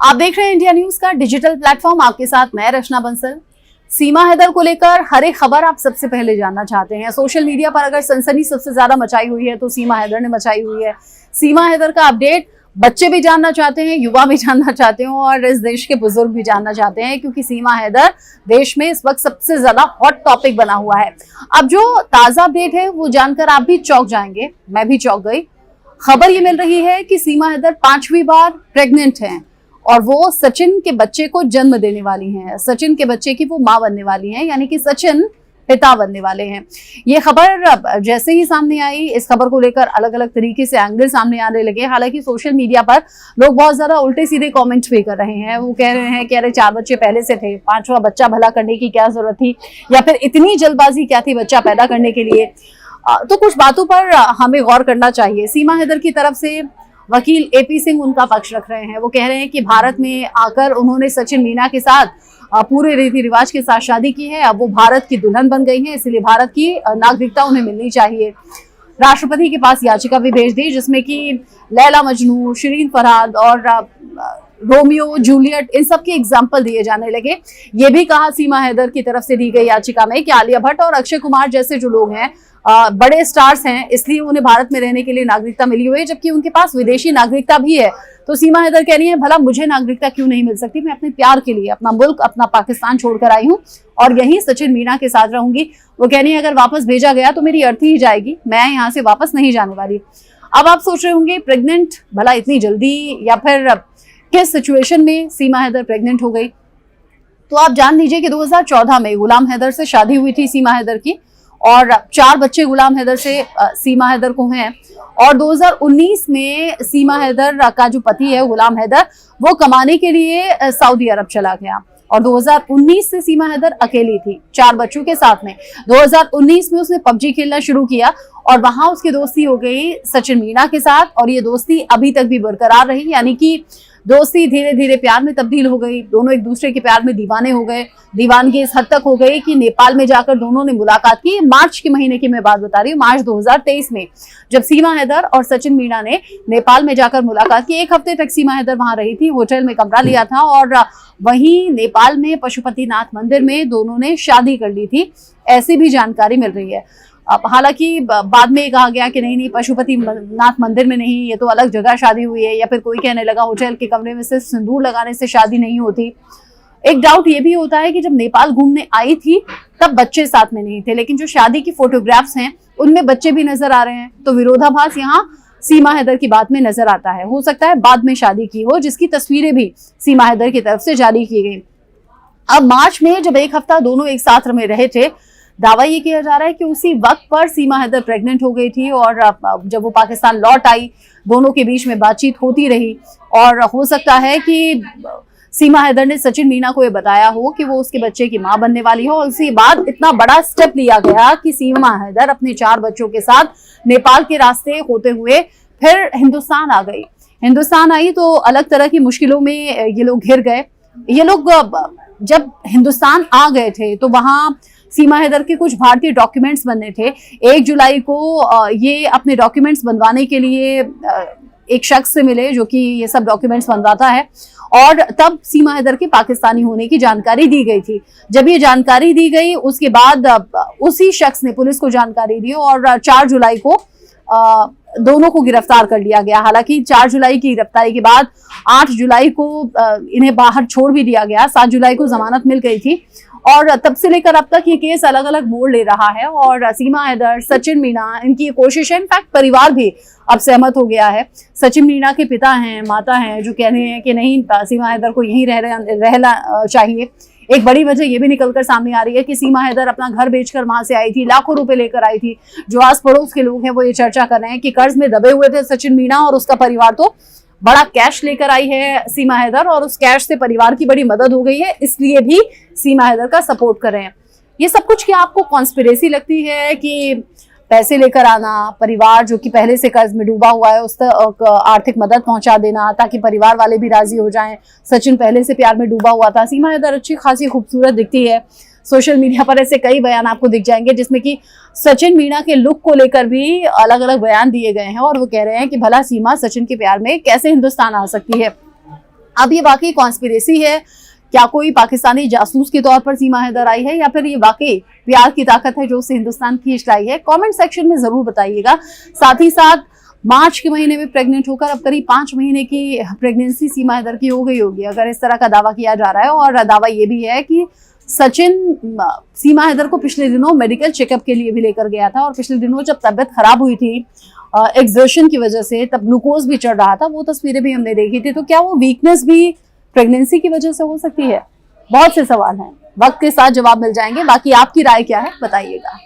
आप देख रहे हैं इंडिया न्यूज का डिजिटल प्लेटफॉर्म, आपके साथ मैं रचना बंसल। सीमा हैदर को लेकर हर एक खबर आप सबसे पहले जानना चाहते हैं। सोशल मीडिया पर अगर सनसनी सबसे ज्यादा मचाई हुई है तो सीमा हैदर ने मचाई हुई है। सीमा हैदर का अपडेट बच्चे भी जानना चाहते हैं, युवा भी जानना चाहते हैं और इस देश के बुजुर्ग भी जानना चाहते हैं, क्योंकि सीमा हैदर देश में इस वक्त सबसे ज्यादा हॉट टॉपिक बना हुआ है। अब जो ताजा अपडेट है वो जानकर आप भी चौंक जाएंगे, मैं भी चौंक गई। खबर ये मिल रही है कि सीमा हैदर 5वीं बार प्रेग्नेंट हैं और वो सचिन के बच्चे को जन्म देने वाली हैं। सचिन के बच्चे की वो मां बनने वाली हैं, यानी कि सचिन पिता बनने वाले हैं। ये खबर जैसे ही सामने आई, इस खबर को लेकर अलग अलग तरीके से एंगल सामने आने लगे। हालांकि सोशल मीडिया पर लोग बहुत ज्यादा उल्टे सीधे कमेंट भी कर रहे हैं। वो कह रहे हैं कि अरे 4 बच्चे पहले से थे, 5वां बच्चा भला करने की क्या जरूरत थी, या फिर इतनी जल्दबाजी क्या थी बच्चा पैदा करने के लिए। तो कुछ बातों पर हमें गौर करना चाहिए। सीमा हैदर की तरफ से वकील एपी सिंह उनका पक्ष रख रहे हैं। वो कह रहे हैं कि भारत में आकर उन्होंने सचिन मीना के साथ पूरे रीति रिवाज के साथ शादी की है। अब वो भारत की दुल्हन बन गई हैं, इसलिए भारत की नागरिकता उन्हें मिलनी चाहिए। राष्ट्रपति के पास याचिका भी भेज दी, जिसमें कि लैला मजनू, शिरीन फरहाद और रोमियो जूलियट, इन सब के एग्जाम्पल दिए जाने लगे। ये भी कहा सीमा हैदर की तरफ से दी गई याचिका में कि आलिया भट्ट और अक्षय कुमार जैसे जो लोग हैं बड़े स्टार्स हैं, इसलिए उन्हें भारत में रहने के लिए नागरिकता मिली हुई है, जबकि उनके पास विदेशी नागरिकता भी है। तो सीमा हैदर कह रही है भला मुझे नागरिकता क्यों नहीं मिल सकती, मैं अपने प्यार के लिए अपना मुल्क, अपना पाकिस्तान छोड़कर आई हूँ और यहीं सचिन मीना के साथ रहूंगी। वो कह रही है अगर वापस भेजा गया तो मेरी अर्थी ही जाएगी, मैं यहाँ से वापस नहीं जाने वाली। अब आप सोच रहे होंगे प्रेग्नेंट भला इतनी जल्दी, या फिर किस सिचुएशन में सीमा हैदर प्रेग्नेंट हो गई। तो आप जान लीजिए कि 2014 में गुलाम हैदर से शादी हुई थी सीमा हैदर की, और 4 बच्चे गुलाम हैदर से सीमा हैदर को हैं। और 2019 में सीमा हैदर का जो पति है गुलाम हैदर, वो कमाने के लिए सऊदी अरब चला गया और 2019 से सीमा हैदर अकेली थी 4 बच्चों के साथ में। 2019 में उसने पबजी खेलना शुरू किया और वहां उसकी दोस्ती हो गई सचिन मीना के साथ, और ये दोस्ती अभी तक भी बरकरार रही। यानी कि दोस्ती धीरे धीरे प्यार में तब्दील हो गई, दोनों एक दूसरे के प्यार में दीवाने हो गए। दीवानगी इस हद तक हो गई कि नेपाल में जाकर दोनों ने मुलाकात की। मार्च के महीने की मैं बात बता रही हूँ, मार्च 2023 में, जब सीमा हैदर और सचिन मीना ने नेपाल में जाकर मुलाकात की। 1 हफ्ते तक सीमा हैदर वहां रही थी, होटल में कमरा लिया था और वहीं नेपाल में पशुपतिनाथ मंदिर में दोनों ने शादी कर ली थी, ऐसी भी जानकारी मिल रही है। हालांकि बाद में कहा गया कि नहीं पशुपतिनाथ मंदिर में नहीं, ये तो अलग जगह शादी हुई है, या फिर कोई कहने लगा होटल के कमरे में सिर्फ सिंदूर लगाने से शादी नहीं होती। एक डाउट ये भी होता है कि जब नेपाल घूमने आई थी तब बच्चे साथ में नहीं थे, लेकिन जो शादी की फोटोग्राफ्स हैं उनमें बच्चे भी नजर आ रहे हैं। तो विरोधाभास यहाँ सीमा हैदर की बात में नजर आता है। हो सकता है बाद में शादी की हो, जिसकी तस्वीरें भी सीमा हैदर की तरफ से जारी की गई। अब मार्च में जब 1 हफ्ता दोनों एक साथ में रहे थे, दावा ये किया जा रहा है कि उसी वक्त पर सीमा हैदर प्रेग्नेंट हो गई थी और जब वो पाकिस्तान लौट आई दोनों के बीच में बातचीत होती रही। और हो सकता है कि सीमा हैदर ने सचिन मीना को ये बताया हो कि वो उसके बच्चे की मां बनने वाली हो, और उसी बाद इतना बड़ा स्टेप लिया गया कि सीमा हैदर अपने 4 बच्चों के साथ नेपाल के रास्ते होते हुए फिर हिंदुस्तान आ गई। हिंदुस्तान आई तो अलग तरह की मुश्किलों में ये लोग घिर गए। ये लोग जब हिंदुस्तान आ गए थे तो वहां सीमा हैदर के कुछ भारतीय डॉक्यूमेंट्स बनने थे। 1 जुलाई को ये अपने डॉक्यूमेंट्स बनवाने के लिए एक शख्स से मिले जो कि ये सब डॉक्यूमेंट्स बनवाता है, और तब सीमा हैदर के पाकिस्तानी होने की जानकारी दी गई थी। जब ये जानकारी दी गई उसके बाद उसी शख्स ने पुलिस को जानकारी दी और 4 जुलाई को दोनों को गिरफ्तार कर लिया गया। हालांकि 4 जुलाई की गिरफ्तारी के बाद 8 जुलाई को इन्हें बाहर छोड़ भी दिया गया, 7 जुलाई को जमानत मिल गई थी। और तब से लेकर अब तक ये केस अलग अलग मोड़ ले रहा है और सीमा हैदर, सचिन मीना, इनकी ये कोशिश है। इनफैक्ट परिवार भी अब सहमत हो गया है। सचिन मीना के पिता हैं, माता हैं, जो कह रहे हैं कि नहीं सीमा हैदर को यहीं रहना चाहिए। एक बड़ी वजह ये भी निकलकर सामने आ रही है कि सीमा हैदर अपना घर बेचकर वहां से आई थी, लाखों रुपए लेकर आई थी। जो आस पड़ोस के लोग हैं वो ये चर्चा कर रहे हैं कि कर्ज में दबे हुए थे सचिन मीना और उसका परिवार, तो बड़ा कैश लेकर आई है सीमा हैदर और उस कैश से परिवार की बड़ी मदद हो गई है, इसलिए भी सीमा हैदर का सपोर्ट कर रहे हैं। ये सब कुछ क्या आपको कॉन्स्पिरेसी लगती है कि पैसे लेकर आना, परिवार जो कि पहले से कर्ज में डूबा हुआ है उस तक आर्थिक मदद पहुंचा देना ताकि परिवार वाले भी राजी हो जाएं। सचिन पहले से प्यार में डूबा हुआ था, सीमा हैदर अच्छी खासी खूबसूरत दिखती है। सोशल मीडिया पर ऐसे कई बयान आपको दिख जाएंगे जिसमें कि सचिन मीना के लुक को लेकर भी अलग अलग बयान दिए गए हैं और वो कह रहे हैं कि भला सीमा सचिन के प्यार में कैसे हिंदुस्तान आ सकती है। अब ये वाकई कॉन्स्पिरेसी है, क्या कोई पाकिस्तानी जासूस के तौर पर सीमा हैदर आई है, या फिर ये वाकई प्यार की ताकत है जो उसे हिंदुस्तान खींच लाई है? कमेंट सेक्शन में जरूर बताइएगा। साथ ही साथ मार्च के महीने में प्रेग्नेंट होकर अब करीब 5 महीने की प्रेगनेंसी सीमा हैदर की हो गई होगी, अगर इस तरह का दावा किया जा रहा है। और दावा ये भी है कि सचिन सीमा हैदर को पिछले दिनों मेडिकल चेकअप के लिए भी लेकर गया था, और पिछले दिनों जब तबियत खराब हुई थी एग्जर्शन की वजह से, तब ग्लूकोज भी चढ़ रहा था, वो तस्वीरें भी हमने देखी थी। तो क्या वो वीकनेस भी प्रेगनेंसी की वजह से हो सकती है? बहुत से सवाल हैं, वक्त के साथ जवाब मिल जाएंगे। बाकी आपकी राय क्या है बताइएगा।